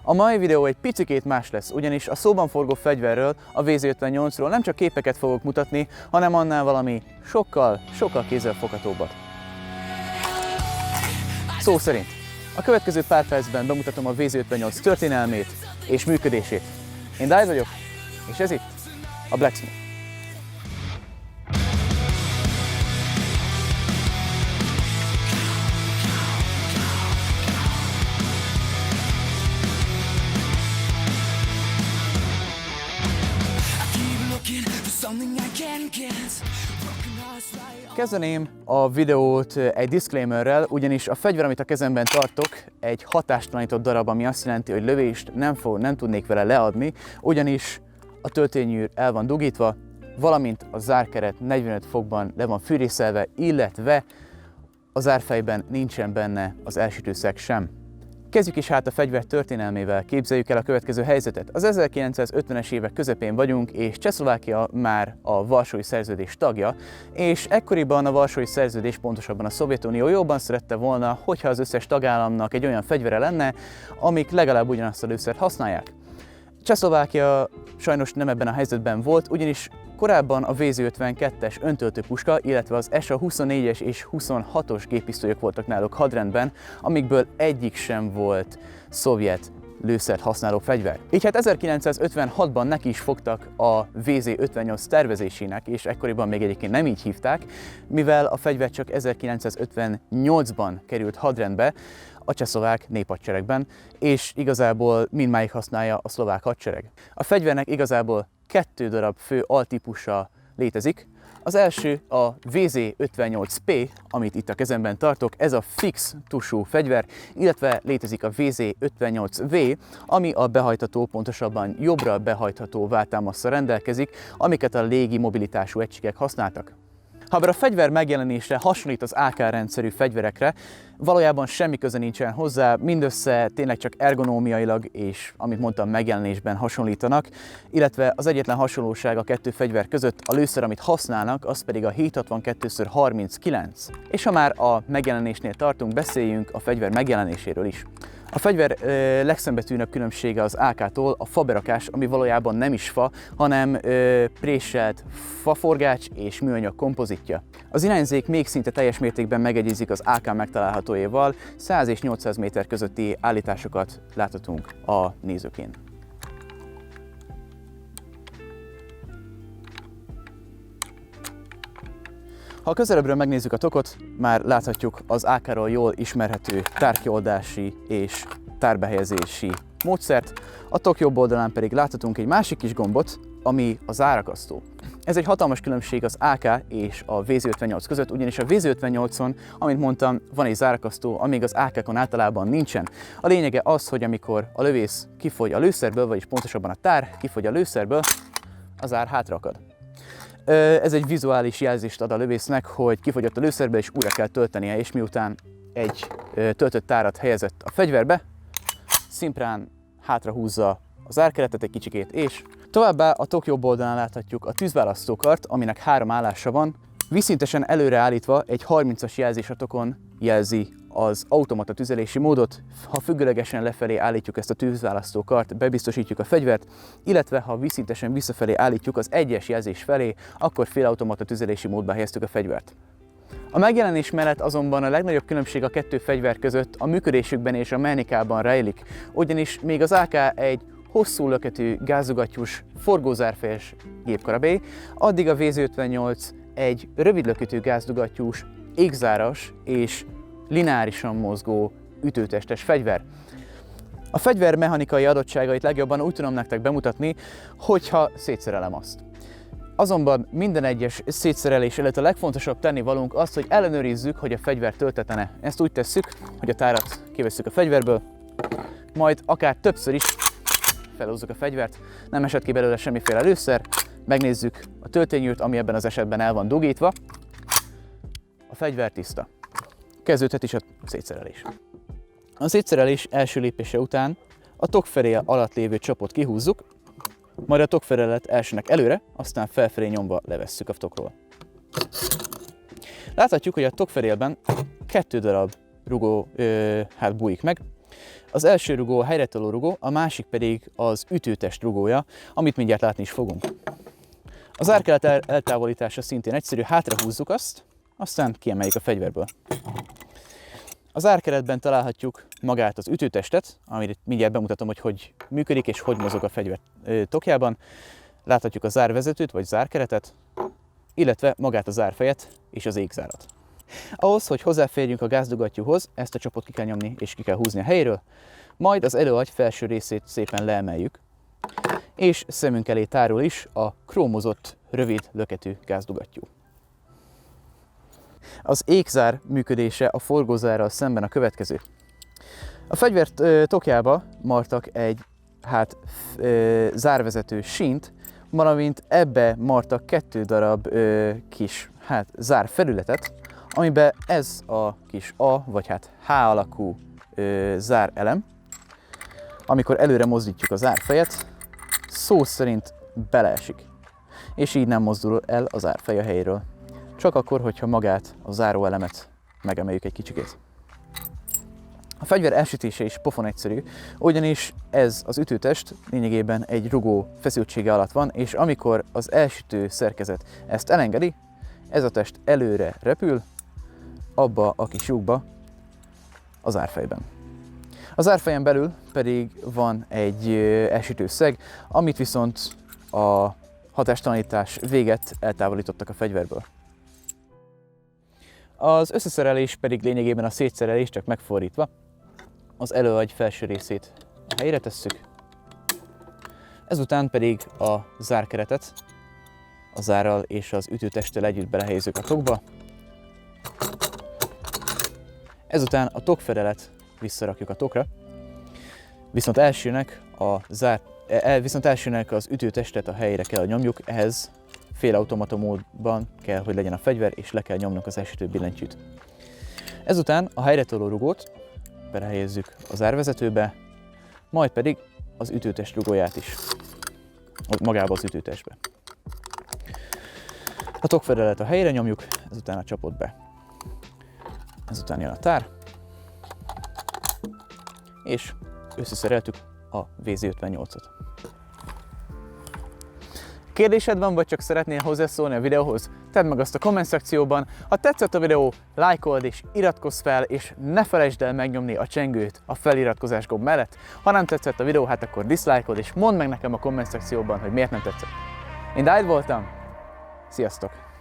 A mai videó egy picikét más lesz, ugyanis a szóban forgó fegyverről, a VZ58-ról nem csak képeket fogok mutatni, hanem annál valami sokkal kézzelfoghatóbbat. Szó szerint, a következő pár percben bemutatom a VZ58 történelmét és működését. Én Dávid vagyok, és ez itt a Blacksmith. Kezdeném a videót egy disclaimerrel, ugyanis a fegyver, amit a kezemben tartok, egy hatástalanított darab, ami azt jelenti, hogy lövést nem tudnék vele leadni, ugyanis a töltényűr el van dugítva, valamint a zárkeret 45 fokban le van fűrészelve, illetve a zárfejben nincsen benne az elsütőszeg sem. Kezdjük is hát a fegyver történelmével, képzeljük el a következő helyzetet. Az 1950-es évek közepén vagyunk, és Csehszlovákia már a Varsói Szerződés tagja, és ekkoriban a Varsói Szerződés, pontosabban a Szovjetunió jobban szerette volna, hogyha az összes tagállamnak egy olyan fegyvere lenne, amik legalább ugyanazt a lőszert használják. Csehszlovákia sajnos nem ebben a helyzetben volt, ugyanis korábban a VZ52-es öntöltőpuska, illetve az SA-24-es és 26-os géppisztolyok voltak náluk hadrendben, amikből egyik sem volt szovjet lőszert használó fegyver. Így hát 1956-ban neki is fogtak a VZ58 tervezésének, és ekkoriban még egyébként nem így hívták, mivel a fegyver csak 1958-ban került hadrendbe a csehszlovák néphadseregben, és igazából mindmáig használja a szlovák hadsereg. A fegyvernek igazából 2 darab fő altípusa létezik. Az első a VZ58P, amit itt a kezemben tartok, ez a fix tusú fegyver, illetve létezik a VZ58V, ami a behajtható, pontosabban jobbra behajtható váltámasszal rendelkezik, amiket a légi mobilitású egységek használtak. Habár a fegyver megjelenése hasonlít az AK rendszerű fegyverekre, valójában semmi köze nincsen hozzá, mindössze tényleg csak ergonómiailag és, amit mondtam, megjelenésben hasonlítanak, illetve az egyetlen hasonlóság a kettő fegyver között a lőszer, amit használnak, az pedig a 762x39. És ha már a megjelenésnél tartunk, beszéljünk a fegyver megjelenéséről is. A fegyver legszembetűnőbb különbsége az AK-tól a faberakás, ami valójában nem is fa, hanem préselt faforgács és műanyag kompozitja. Az irányzék még szinte teljes mértékben megegyezik az AK megtalálhatójával, 100 és 800 méter közötti állításokat láthatunk a nézőkén. Ha közelebbről megnézzük a tokot, már láthatjuk az AK-ról jól ismerhető tárkioldási és tárbehelyezési módszert, a tok jobb oldalán pedig láthatunk egy másik kis gombot, ami a zárakasztó. Ez egy hatalmas különbség az AK és a VZ58 között, ugyanis a VZ58-on, amint mondtam, van egy zárakasztó, amíg az AK-on általában nincsen. A lényege az, hogy amikor a lövész kifogy a lőszerből, vagyis pontosabban a tár kifogy a lőszerből, a zár hátraakad. Ez egy vizuális jelzést ad a lövésznek, hogy kifogyott a lőszerbe és újra kell töltenie, és miután egy töltött tárat helyezett a fegyverbe, szimplán hátrahúzza a zárkeretet egy kicsikét, és továbbá a tok jobb oldalán láthatjuk a tűzválasztókart, aminek 3 állása van, vízszintesen előreállítva egy 30-as jelzés a tokon jelzi az automata tüzelési módot. Ha függőlegesen lefelé állítjuk ezt a tűzválasztókart, bebiztosítjuk a fegyvert, illetve ha vízszintesen visszafelé állítjuk az 1-es jelzés felé, akkor félautomata tüzelési módba helyeztük a fegyvert. A megjelenés mellett azonban a legnagyobb különbség a kettő fegyver között a működésükben és a mechanikában rejlik, ugyanis még az AK egy hosszú löketű gázzugattyús forgózárfejes gépkarabély, addig a VZ58 egy rövid löketű gázzugattyús, égzáras és lineárisan mozgó ütőtestes fegyver. A fegyver mechanikai adottságait legjobban úgy tudom nektek bemutatni, hogyha szétszerelem azt. Azonban minden egyes szétszerelés előtt a legfontosabb tennivalónk az, hogy ellenőrizzük, hogy a fegyver töltetlen-e. Ezt úgy tesszük, hogy a tárat kivesszük a fegyverből, majd akár többször is felhúzzuk a fegyvert, nem esett ki belőle semmiféle lőszer, megnézzük a töltényűrt, ami ebben az esetben el van dugítva, a fegyver tiszta. Kezdődhet is a szétszerelés. A szétszerelés első lépése után a tokferél alatt lévő csapot kihúzzuk, majd a tokferelet elsőnek előre, aztán felfelé nyomva levesszük a tokról. Láthatjuk, hogy a tokferélben 2 darab rugó bújik meg. Az első rugó a helyretoló rugó, a másik pedig az ütőtest rugója, amit mindjárt látni is fogunk. Az árkelet eltávolítása szintén egyszerű, hátrahúzzuk azt, aztán kiemeljük a fegyverből. Az árkeretben találhatjuk magát az ütőtestet, amit mindjárt bemutatom, hogy működik és hogy mozog a fegyver tokjában. Láthatjuk a zárvezetőt vagy zárkeretet, illetve magát a zárfejet és az égzárat. Ahhoz, hogy hozzáférjünk a gázdugattyúhoz, ezt a csapot ki kell nyomni és ki kell húzni a helyéről, majd az előagy felső részét szépen leemeljük, és szemünk elé tárul is a krómozott, rövid löketű gázdugattyú. Az égzár működése a forgózárral szemben a következő. A fegyver tokjába martak egy zárvezető sínt, valamint ebbe martak 2 darab kis zárfelületet, amiben ez a kis A vagy H alakú zárelem, amikor előre mozdítjuk a zárfejet, szó szerint beleesik, és így nem mozdul el a zárfej a helyéről. Csak akkor, hogyha magát a záróelemet megemeljük egy kicsikét. A fegyver elsütése is pofon egyszerű, ugyanis ez az ütőtest lényegében egy rugó feszültsége alatt van, és amikor az elsütő szerkezet ezt elengedi, ez a test előre repül, abba a kis lyukba, az árfejben. Az árfejen belül pedig van egy elsütő szeg, amit viszont a hatástalanítás véget eltávolítottak a fegyverből. Az összeszerelés pedig lényegében a szétszerelés, csak megfordítva. Az előagy felső részét a helyre tesszük, ezután pedig a zárkeretet a zárral és az ütőtesttel együtt belehelyezzük a tokba. Ezután a tokfedelet visszarakjuk a tokra, viszont elsőnek az ütőtestet a helyére kell nyomjuk, ehhez félautomata módban kell, hogy legyen a fegyver, és le kell nyomnunk az elsütő billentyűt. Ezután a helyretoló rugót belehelyezzük a zárvezetőbe, majd pedig az ütőtest rugóját is magába az ütőtestbe. A tokfedelet a helyre nyomjuk, ezután a csapot be. Ezután jön a tár, és összeszereltük a VZ58-ot. Kérdésed van, vagy csak szeretnél hozzászólni a videóhoz? Tedd meg azt a komment szekcióban. Ha tetszett a videó, lájkold és iratkozz fel, és ne felejtsd el megnyomni a csengőt a feliratkozás gomb mellett. Ha nem tetszett a videó, hát akkor diszlájkold, és mondd meg nekem a komment szekcióban, hogy miért nem tetszett. Én Dávid voltam, sziasztok!